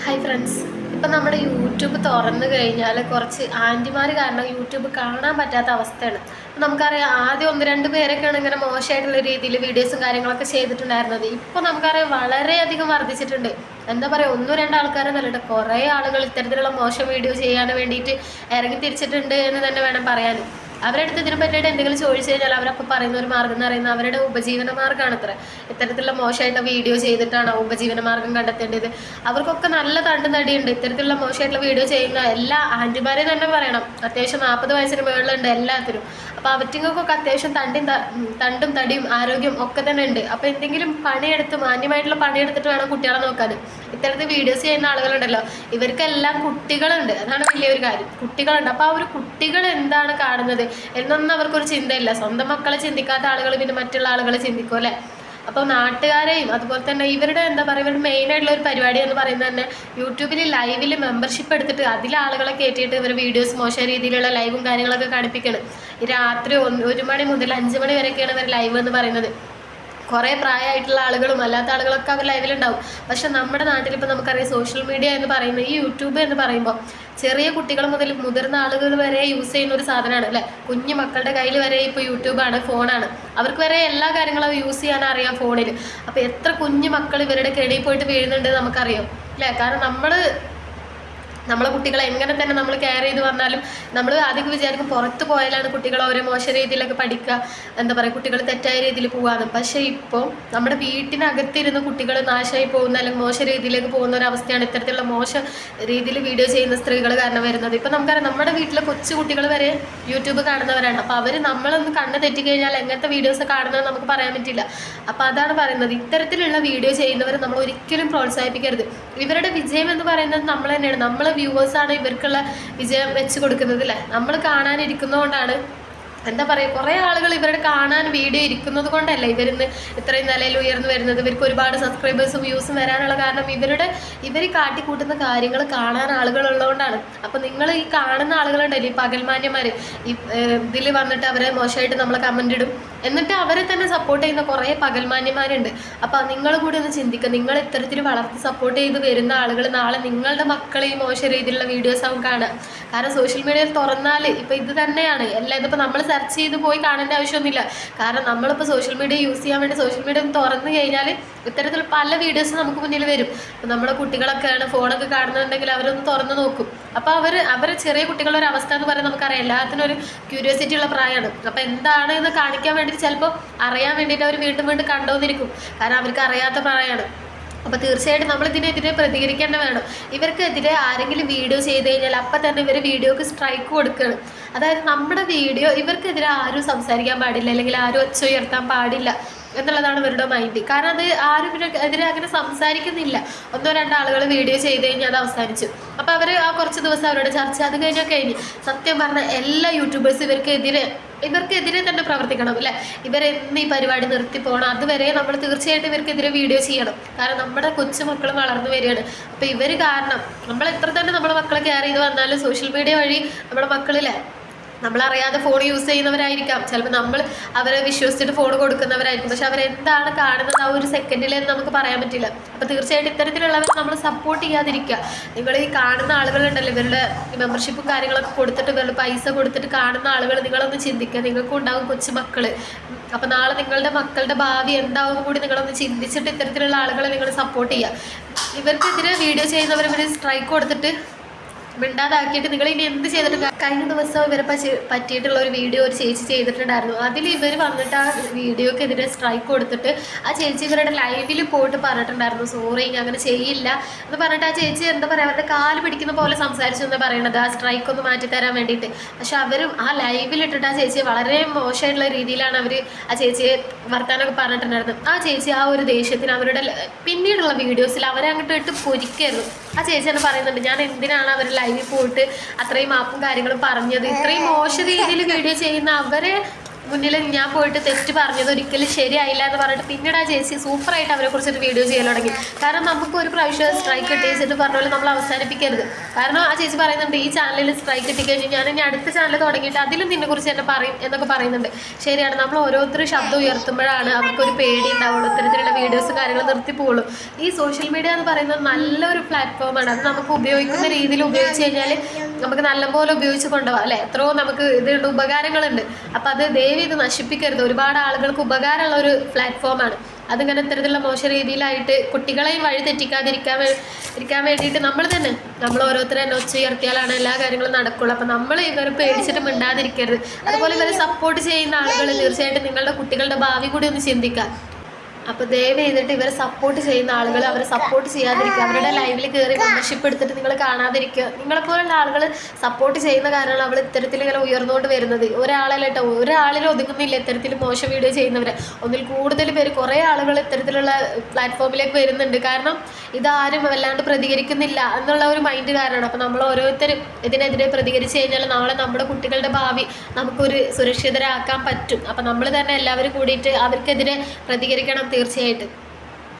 Hi friends, ഇപ്പം നമ്മുടെ YouTube തുറന്നു കഴിഞ്ഞാൽ കുറച്ച് ആൻറ്റിമാർ കാരണം യൂട്യൂബ് കാണാൻ പറ്റാത്ത അവസ്ഥയാണ്. അപ്പം നമുക്കറിയാം, ആദ്യം ഒന്ന് രണ്ട് പേരൊക്കെയാണ് ഇങ്ങനെ മോശമായിട്ടുള്ള രീതിയിൽ വീഡിയോസും കാര്യങ്ങളൊക്കെ ചെയ്തിട്ടുണ്ടായിരുന്നത്. ഇപ്പോൾ നമുക്കറിയാം വളരെയധികം വർദ്ധിച്ചിട്ടുണ്ട്. എന്താ പറയുക, ഒന്നോ രണ്ടോ ആൾക്കാരെ നല്ലിട്ട് കുറേ ആളുകൾ ഇത്തരത്തിലുള്ള മോശം വീഡിയോ ചെയ്യാൻ വേണ്ടിയിട്ട് ഇറങ്ങി തിരിച്ചിട്ടുണ്ട് എന്ന് തന്നെ വേണം പറയാൻ. അവരെടുത്ത് ഇതിനെ പറ്റിയിട്ട് എന്തെങ്കിലും ചോദിച്ചു കഴിഞ്ഞാൽ അവരപ്പോൾ പറയുന്ന ഒരു മാർഗ്ഗം എന്ന് പറയുന്നത് അവരുടെ ഉപജീവന മാർഗ്ഗമാണ്. ഇത്തരത്തിലുള്ള മോശമായിട്ടുള്ള വീഡിയോ ചെയ്തിട്ടാണ് ഉപജീവന മാർഗ്ഗം കണ്ടെത്തേണ്ടത്. അവർക്കൊക്കെ നല്ല തണ്ടും തടിയുണ്ട്. ഇത്തരത്തിലുള്ള മോശമായിട്ടുള്ള വീഡിയോ ചെയ്യുന്ന എല്ലാ ആൻറ്റിമാരെയും തന്നെ പറയണം, അത്യാവശ്യം 40 വയസ്സിന് മുകളിലുണ്ട് എല്ലാത്തിനും. അപ്പോൾ അവറ്റിങ്ങൾക്കൊക്കെ അത്യാവശ്യം തണ്ടും തടിയും ആരോഗ്യം ഒക്കെ തന്നെ ഉണ്ട്. അപ്പോൾ എന്തെങ്കിലും പണിയെടുത്ത് മാന്യമായിട്ടുള്ള പണിയെടുത്തിട്ട് വേണം കുട്ടികളെ നോക്കാൻ. ഇത്തരത്തിൽ വീഡിയോസ് ചെയ്യുന്ന ആളുകളുണ്ടല്ലോ, ഇവർക്കെല്ലാം കുട്ടികളുണ്ട്. അതാണ് വലിയൊരു കാര്യം, കുട്ടികളുണ്ട്. അപ്പോൾ ആ ഒരു കുട്ടികൾ എന്താണ് കാണുന്നത് എന്നൊന്നും അവർക്കൊരു ചിന്തയില്ല. സ്വന്തം മക്കളെ ചിന്തിക്കാത്ത ആളുകൾ പിന്നെ മറ്റുള്ള ആളുകളെ ചിന്തിക്കും അല്ലേ. അപ്പോൾ നാട്ടുകാരെയും അതുപോലെ തന്നെ ഇവരുടെ എന്താ പറയുക, ഇവരുടെ മെയിനായിട്ടുള്ള ഒരു പരിപാടി എന്ന് പറയുന്നത് തന്നെ യൂട്യൂബിൽ ലൈവിൽ മെമ്പർഷിപ്പ് എടുത്തിട്ട് അതിൽ ആളുകളെ കയറ്റിയിട്ട് ഇവർ വീഡിയോസ് മോശം രീതിയിലുള്ള ലൈവും കാര്യങ്ങളൊക്കെ കാണിപ്പിക്കണം. ഈ രാത്രി 1 മണി മുതൽ 5 മണി വരെയൊക്കെയാണ് ഇവർ ലൈവ് എന്ന് പറയുന്നത്. കുറേ പ്രായമായിട്ടുള്ള ആളുകളും അല്ലാത്ത ആളുകളൊക്കെ അവർ ലൈവിലുണ്ടാവും. പക്ഷെ നമ്മുടെ നാട്ടിലിപ്പോൾ നമുക്കറിയാം, സോഷ്യൽ മീഡിയ എന്ന് പറയുന്നത്, ഈ യൂട്യൂബ് എന്ന് പറയുമ്പോൾ ചെറിയ കുട്ടികൾ മുതൽ മുതിർന്ന ആളുകൾ വരെ യൂസ് ചെയ്യുന്ന ഒരു സാധനമാണ് അല്ലേ. കുഞ്ഞു മക്കളുടെ കയ്യിൽ വരെ ഇപ്പോൾ യൂട്യൂബാണ്, ഫോണാണ്. അവർക്ക് വരെ എല്ലാ കാര്യങ്ങളും യൂസ് ചെയ്യാൻ അറിയാം ഫോണിൽ. അപ്പോൾ എത്ര കുഞ്ഞു മക്കൾ ഇവരുടെ കെണിയിൽ പോയിട്ട് വീഴുന്നുണ്ട് നമുക്കറിയാം അല്ലേ. കാരണം നമ്മളെ കുട്ടികളെ എങ്ങനെ തന്നെ നമ്മൾ കെയർ ചെയ്ത് വന്നാലും നമ്മൾ ആദ്യം വിചാരിക്കും പുറത്ത് പോയാലാണ് കുട്ടികൾ ഓരോ മോശം രീതിയിലൊക്കെ പഠിക്കുക, എന്താ പറയുക, കുട്ടികൾ തെറ്റായ രീതിയിൽ പോകാമെന്ന്. പക്ഷേ ഇപ്പോൾ നമ്മുടെ വീട്ടിനകത്തിരുന്ന് കുട്ടികൾ നാശമായി പോകുന്ന അല്ലെങ്കിൽ മോശം രീതിയിലേക്ക് പോകുന്ന ഒരു അവസ്ഥയാണ് ഇത്തരത്തിലുള്ള മോശം രീതിയിൽ വീഡിയോ ചെയ്യുന്ന സ്ത്രീകൾ കാരണം വരുന്നത്. ഇപ്പോൾ നമുക്കറിയാം, നമ്മുടെ വീട്ടിലെ കൊച്ചു കുട്ടികൾ വരെ യൂട്യൂബ് കാണുന്നവരാണ്. അപ്പോൾ അവർ നമ്മളൊന്ന് കണ്ണ് തെറ്റിക്കഴിഞ്ഞാൽ എങ്ങനത്തെ വീഡിയോസ് കാണുന്നത് നമുക്ക് പറയാൻ പറ്റില്ല. അപ്പോൾ അതാണ് പറയുന്നത്, ഇത്തരത്തിലുള്ള വീഡിയോ ചെയ്യുന്നവർ നമ്മൾ ഒരിക്കലും പ്രോത്സാഹിപ്പിക്കരുത്. ഇവരുടെ വിജയം എന്ന് പറയുന്നത് നമ്മൾ തന്നെയാണ്. നമ്മൾ വ്യൂവേഴ്സാണ് ഇവർക്കുള്ള വിജയം വെച്ച് കൊടുക്കുന്നത് അല്ലേ. നമ്മൾ കാണാനിരിക്കുന്നതുകൊണ്ടാണ്, എന്താ പറയുക, കുറേ ആളുകൾ ഇവരുടെ കാണാൻ വീഡിയോ ഇരിക്കുന്നത് കൊണ്ടല്ല ഇവരിന്ന് ഇത്രയും നിലയിൽ ഉയർന്നു വരുന്നത്. ഇവർക്ക് ഒരുപാട് സബ്സ്ക്രൈബേഴ്സും വ്യൂസും വരാനുള്ള കാരണം ഇവർ കാട്ടിക്കൂട്ടുന്ന കാര്യങ്ങൾ കാണാൻ ആളുകളുള്ളതുകൊണ്ടാണ്. അപ്പോൾ നിങ്ങൾ ഈ കാണുന്ന ആളുകളുണ്ടല്ലോ, ഈ പകൽമാന്യന്മാർ, ഈ ഇതിൽ വന്നിട്ട് അവരെ മോശമായിട്ട് നമ്മളെ കമൻ്റ് ഇടും, എന്നിട്ട് അവരെ തന്നെ സപ്പോർട്ട് ചെയ്യുന്ന കുറേ പകൽമാന്യന്മാരുണ്ട്. അപ്പോൾ നിങ്ങൾ കൂടി ഒന്ന് ചിന്തിക്കുക, നിങ്ങൾ ഇത്തരത്തിൽ വളർത്തി സപ്പോർട്ട് ചെയ്ത് വരുന്ന ആളുകൾ നാളെ നിങ്ങളുടെ മക്കൾ ഈ മോശം രീതിയിലുള്ള വീഡിയോസ് ആവും കാണുക. കാരണം സോഷ്യൽ മീഡിയയിൽ തുറന്നാൽ ഇപ്പോൾ ഇത് തന്നെയാണ് എല്ലാം. ഇതിപ്പോൾ നമ്മൾ സെർച്ച് ചെയ്ത് പോയി കാണേണ്ട ആവശ്യമൊന്നുമില്ല. കാരണം നമ്മളിപ്പോൾ സോഷ്യൽ മീഡിയ യൂസ് ചെയ്യാൻ വേണ്ടി സോഷ്യൽ മീഡിയ ഒന്ന് തുറന്നു കഴിഞ്ഞാൽ ഇത്തരത്തിൽ പല വീഡിയോസും നമുക്ക് മുന്നിൽ വരും. അപ്പോൾ നമ്മുടെ കുട്ടികളൊക്കെയാണ് ഫോണൊക്കെ കാണുന്നുണ്ടെങ്കിൽ അവരൊന്ന് തുറന്ന് നോക്കും. അപ്പോൾ അവരെ ചെറിയ കുട്ടികളുടെ ഒരു അവസ്ഥ എന്ന് പറയുന്നത് നമുക്കറിയാം, എല്ലാത്തിനും ഒരു ക്യൂരിയോസിറ്റി ഉള്ള പ്രായമാണ്. അപ്പോൾ എന്താണ് എന്ന് കാണിക്കാൻ വേണ്ടിയിട്ട് ചിലപ്പോൾ അറിയാൻ വേണ്ടിയിട്ട് അവർ വീണ്ടും വീണ്ടും കണ്ടുവന്നിരിക്കും. കാരണം അവർക്ക് അറിയാത്ത പ്രായമാണ്. അപ്പോൾ തീർച്ചയായിട്ടും നമ്മളിതിനെതിരെ പ്രതികരിക്കേണ്ട വേണം. ഇവർക്കെതിരെ ആരെങ്കിലും വീഡിയോ ചെയ്ത് കഴിഞ്ഞാൽ അപ്പം തന്നെ ഇവർ വീഡിയോക്ക് സ്ട്രൈക്ക് കൊടുക്കുകയാണ്. അതായത് നമ്മുടെ വീഡിയോ ഇവർക്കെതിരെ ആരും സംസാരിക്കാൻ പാടില്ല, അല്ലെങ്കിൽ ആരും ഒച്ച ഉയർത്താൻ പാടില്ല എന്നുള്ളതാണ് ഇവരുടെ മൈൻഡ്. കാരണം അത് ആരും ഇവരെതിരെ അങ്ങനെ സംസാരിക്കുന്നില്ല. 1-2 ആളുകൾ വീഡിയോ ചെയ്ത് കഴിഞ്ഞാൽ അത് അവസാനിച്ചു. അപ്പോൾ അവർ ആ കുറച്ച് ദിവസം അവരുടെ ചർച്ച അത് കഴിഞ്ഞ് സത്യം പറഞ്ഞാൽ എല്ലാ യൂട്യൂബേഴ്സും ഇവർക്കെതിരെ തന്നെ പ്രവർത്തിക്കണം അല്ലേ. ഇവരെന്ന് ഈ പരിപാടി നിർത്തി പോകണം, അതുവരെ നമ്മൾ തീർച്ചയായിട്ടും ഇവർക്കെതിരെ വീഡിയോ ചെയ്യണം. കാരണം നമ്മുടെ കൊച്ചുമക്കളും വളർന്നു വരികയാണ്. അപ്പോൾ ഇവർ കാരണം നമ്മൾ എത്ര തന്നെ നമ്മളെ മക്കളെ കെയർ ചെയ്ത് വന്നാലും സോഷ്യൽ മീഡിയ വഴി നമ്മുടെ മക്കളിലെ നമ്മളറിയാതെ ഫോൺ യൂസ് ചെയ്യുന്നവരായിരിക്കാം. ചിലപ്പോൾ നമ്മൾ അവരെ വിശ്വസിച്ചിട്ട് ഫോൺ കൊടുക്കുന്നവരായിരിക്കും. പക്ഷെ അവരെന്താണ് കാണുന്നത് ആ ഒരു സെക്കൻഡിലെന്ന് നമുക്ക് പറയാൻ പറ്റില്ല. അപ്പോൾ തീർച്ചയായിട്ടും ഇത്തരത്തിലുള്ളവർ നമ്മൾ സപ്പോർട്ട് ചെയ്യാതിരിക്കുക. നിങ്ങൾ ഈ കാണുന്ന ആളുകളുണ്ടല്ലോ, ഇവരുടെ മെമ്പർഷിപ്പും കാര്യങ്ങളൊക്കെ കൊടുത്തിട്ട് ഇവരുടെ പൈസ കൊടുത്തിട്ട് കാണുന്ന ആളുകൾ, നിങ്ങളൊന്ന് ചിന്തിക്കുക. നിങ്ങൾക്കും ഉണ്ടാവും കൊച്ചു മക്കൾ. അപ്പോൾ നാളെ നിങ്ങളുടെ മക്കളുടെ ഭാവി എന്താവും കൂടി നിങ്ങളൊന്ന് ചിന്തിച്ചിട്ട് ഇത്തരത്തിലുള്ള ആളുകളെ നിങ്ങൾ സപ്പോർട്ട് ചെയ്യുക. ഇവർക്കെതിരെ വീഡിയോ ചെയ്യുന്നവർ സ്ട്രൈക്ക് കൊടുത്തിട്ട് മിണ്ടാതാക്കിയിട്ട് നിങ്ങൾ ഇനി എന്ത് ചെയ്തിട്ട്. കഴിഞ്ഞ ദിവസം ഇവരെ പറ്റിയിട്ടുള്ള ഒരു വീഡിയോ ഒരു ചേച്ചി ചെയ്തിട്ടുണ്ടായിരുന്നു. അതിൽ ഇവർ വന്നിട്ട് ആ വീഡിയോക്കെതിരെ സ്ട്രൈക്ക് കൊടുത്തിട്ട് ആ ചേച്ചി ഇവരുടെ ലൈവിൽ പോയിട്ട് പറഞ്ഞിട്ടുണ്ടായിരുന്നു, സോറി ഞാൻ അങ്ങനെ ചെയ്യില്ല എന്ന് പറഞ്ഞിട്ട്. ആ ചേച്ചി എന്താ പറയുക, അവരുടെ കാല് പിടിക്കുന്ന പോലെ സംസാരിച്ചു എന്നാണ് പറയണത്, ആ സ്ട്രൈക്ക് ഒന്ന് മാറ്റിത്തരാൻ വേണ്ടിയിട്ട്. പക്ഷെ അവരും ആ ലൈവിലിട്ടിട്ട് ആ ചേച്ചിയെ വളരെ മോശമായിട്ടുള്ള രീതിയിലാണ് ആ ചേച്ചിയെ വർത്താനമൊക്കെ പറഞ്ഞിട്ടുണ്ടായിരുന്നു. ആ ചേച്ചി ആ ഒരു ദേഷ്യത്തിന് അവരുടെ പിന്നീടുള്ള വീഡിയോസിൽ അവരെ അങ്ങോട്ട് ഇട്ട് പൊരിക്കായിരുന്നു. ആ ചേച്ചി തന്നെ പറയുന്നുണ്ട്, ഞാൻ എന്തിനാണ് അവർ ലൈവിൽ പോയിട്ട് അത്രയും മാപ്പും കാര്യങ്ങളും പറഞ്ഞത്. ഇത്രയും മോശം രീതിയിൽ വീഡിയോ ചെയ്യുന്ന അവരെ മുന്നിൽ ഞാൻ പോയിട്ട് തെറ്റ് പറഞ്ഞത് ഒരിക്കലും ശരിയായില്ല എന്ന് പറഞ്ഞിട്ട് പിന്നീട് ആ ചേച്ചി സൂപ്പറായിട്ട് അവരെ കുറിച്ചൊരു വീഡിയോ ചെയ്യാൻ തുടങ്ങി. കാരണം നമുക്ക് ഒരു പ്രാവശ്യം സ്ട്രൈക്ക് കിട്ടിയിട്ട് പറഞ്ഞ പോലെ നമ്മൾ അവസാനിപ്പിക്കരുത്. കാരണം ആ ചേച്ചി പറയുന്നുണ്ട് ഈ ചാനലിൽ സ്ട്രൈക്ക് കിട്ടിക്കഴിഞ്ഞ് ഞാൻ ഇനി അടുത്ത ചാനൽ തുടങ്ങിയിട്ട് അതിലും നിന്നെക്കുറിച്ച് എന്നെ പറയും എന്നൊക്കെ പറയുന്നുണ്ട്. ശരിയാണ്, നമ്മൾ ഓരോരുത്തരും ശബ്ദം ഉയർത്തുമ്പോഴാണ് അവർക്കൊരു പേടി ഉണ്ടാവുള്ളൂ, ഇത്തരത്തിലുള്ള വീഡിയോസും കാര്യങ്ങളും നിർത്തിപ്പോവുള്ളൂ. ഈ സോഷ്യൽ മീഡിയ എന്ന് പറയുന്നത് നല്ലൊരു പ്ലാറ്റ്ഫോമാണ്. അത് നമുക്ക് ഉപയോഗിക്കുന്ന രീതിയിൽ ഉപയോഗിച്ച് കഴിഞ്ഞാൽ നമുക്ക് നല്ലപോലെ ഉപയോഗിച്ച് കൊണ്ടുപോകാം അല്ലേ. എത്രയോ നമുക്ക് ഇതുണ്ട്, ഉപകാരങ്ങളുണ്ട്. അപ്പം അത് ദയവ് ഇത് നശിപ്പിക്കരുത്. ഒരുപാട് ആളുകൾക്ക് ഉപകാരമുള്ള ഒരു പ്ലാറ്റ്ഫോമാണ്. അതിങ്ങനെ ഇത്തരത്തിലുള്ള മോശം രീതിയിലായിട്ട് കുട്ടികളെയും വഴി തെറ്റിക്കാതിരിക്കാൻ വേണ്ടിയിട്ട് നമ്മൾ ഓരോരുത്തരെ തന്നെ ഒച്ച ഉയർത്തിയാലാണ് എല്ലാ കാര്യങ്ങളും നടക്കുള്ളൂ. അപ്പം നമ്മൾ ഇവരെ പേടിച്ചിട്ട് മിണ്ടാതിരിക്കരുത്. അതുപോലെ ഇവരെ സപ്പോർട്ട് ചെയ്യുന്ന ആളുകൾ തീർച്ചയായിട്ടും നിങ്ങളുടെ കുട്ടികളുടെ ഭാവി കൂടി ഒന്ന് ചിന്തിക്കുക. അപ്പോൾ ദയവ് ചെയ്തിട്ട് ഇവരെ സപ്പോർട്ട് ചെയ്യുന്ന ആളുകൾ അവരെ സപ്പോർട്ട് ചെയ്യാതിരിക്കുക. അവരുടെ ലൈവിൽ കയറി മെമ്പർഷിപ്പ് എടുത്തിട്ട് നിങ്ങൾ കാണാതിരിക്കുക. നിങ്ങളെപ്പോലുള്ള ആളുകൾ സപ്പോർട്ട് ചെയ്യുന്ന കാരണമാണ് അവൾ ഇത്തരത്തിൽ ഇങ്ങനെ ഉയർന്നുകൊണ്ട് വരുന്നത്. ഒരാളിൽ ഒതുങ്ങുന്നില്ല ഇത്തരത്തിൽ മോശം വീഡിയോ ചെയ്യുന്നവരെ. ഒന്നിൽ കൂടുതൽ പേര്, കുറേ ആളുകൾ ഇത്തരത്തിലുള്ള പ്ലാറ്റ്ഫോമിലേക്ക് വരുന്നുണ്ട്. കാരണം ഇതാരും വല്ലാണ്ട് പ്രതികരിക്കുന്നില്ല എന്നുള്ള ഒരു മൈൻഡ് കാരണമാണ്. അപ്പോൾ നമ്മൾ ഓരോരുത്തരും ഇതിനെതിരെ പ്രതികരിച്ച് കഴിഞ്ഞാൽ നാളെ നമ്മുടെ കുട്ടികളുടെ ഭാവി നമുക്കൊരു സുരക്ഷിതരാക്കാൻ പറ്റും. അപ്പോൾ നമ്മൾ തന്നെ എല്ലാവരും കൂടിയിട്ട് അവർക്കെതിരെ പ്രതികരിക്കണം തീർച്ചയായിട്ടും.